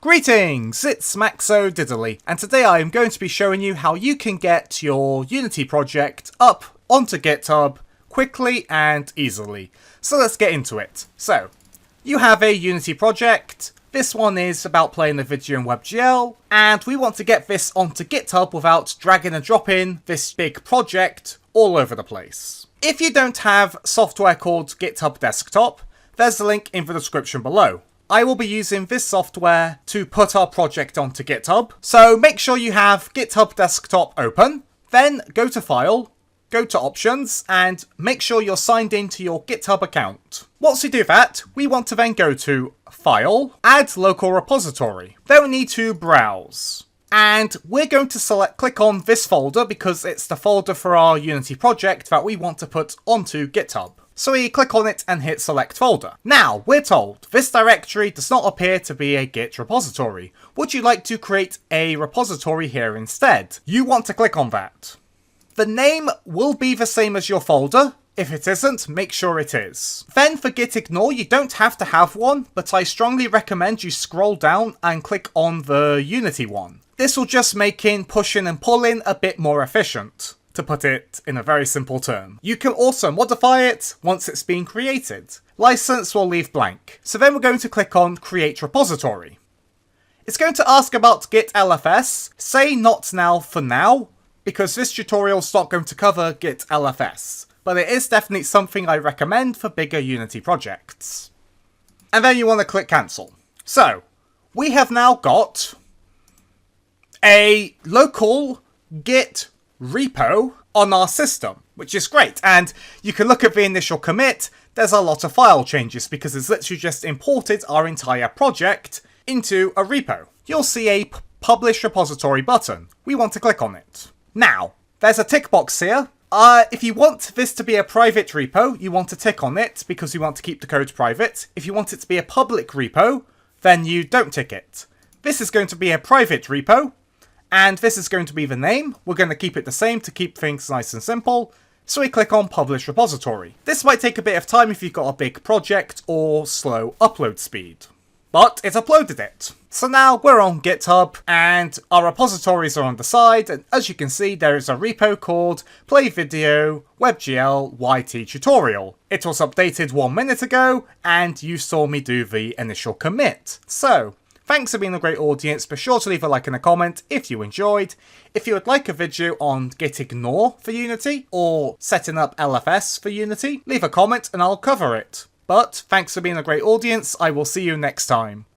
Greetings, it's Maxo Diddly, and today I am going to be showing you how you can get your Unity project up onto GitHub quickly and easily. So let's get into it. So, you have a Unity project. This one is about playing the video in WebGL, and we want to get this onto GitHub without dragging and dropping this big project all over the place. If you don't have software called GitHub Desktop, there's a link in the description below. I will be using this software to put our project onto GitHub, so make sure you have GitHub Desktop open, then go to File, go to Options, and make sure you're signed into your GitHub account. Once we do that, we want to then go to File, Add Local Repository. Then we need to Browse. And we're going to click on this folder because it's the folder for our Unity project that we want to put onto GitHub. So we click on it and hit select folder. Now, we're told this directory does not appear to be a Git repository. Would you like to create a repository here instead? You want to click on that. The name will be the same as your folder. If it isn't, make sure it is. Then for git ignore, you don't have to have one, but I strongly recommend you scroll down and click on the Unity one. This will just make pushing and pulling a bit more efficient, to put it in a very simple term. You can also modify it once it's been created. License will leave blank. So then we're going to click on Create Repository. It's going to ask about Git LFS. Say not now for now, because this tutorial's not going to cover Git LFS. But it is definitely something I recommend for bigger Unity projects. And then you want to click Cancel. So, we have now got a local Git repo on our system, which is great. And you can look at the initial commit. There's a lot of file changes because it's literally just imported our entire project into a repo. You'll see a Publish Repository button. We want to click on it. Now, there's a tick box here. If you want this to be a private repo, you want to tick on it because you want to keep the code private. If you want it to be a public repo, then you don't tick it. This is going to be a private repo, and this is going to be the name. We're going to keep it the same to keep things nice and simple. So we click on Publish Repository. This might take a bit of time if you've got a big project or slow upload speed. But it uploaded it. So now we're on GitHub and our repositories are on the side, and as you can see there is a repo called Play Video WebGL YT Tutorial. It was updated 1 minute ago and you saw me do the initial commit. So, thanks for being a great audience. Be sure to leave a like and a comment if you enjoyed. If you would like a video on git ignore for Unity or setting up LFS for Unity, leave a comment and I'll cover it. But thanks for being a great audience. I will see you next time.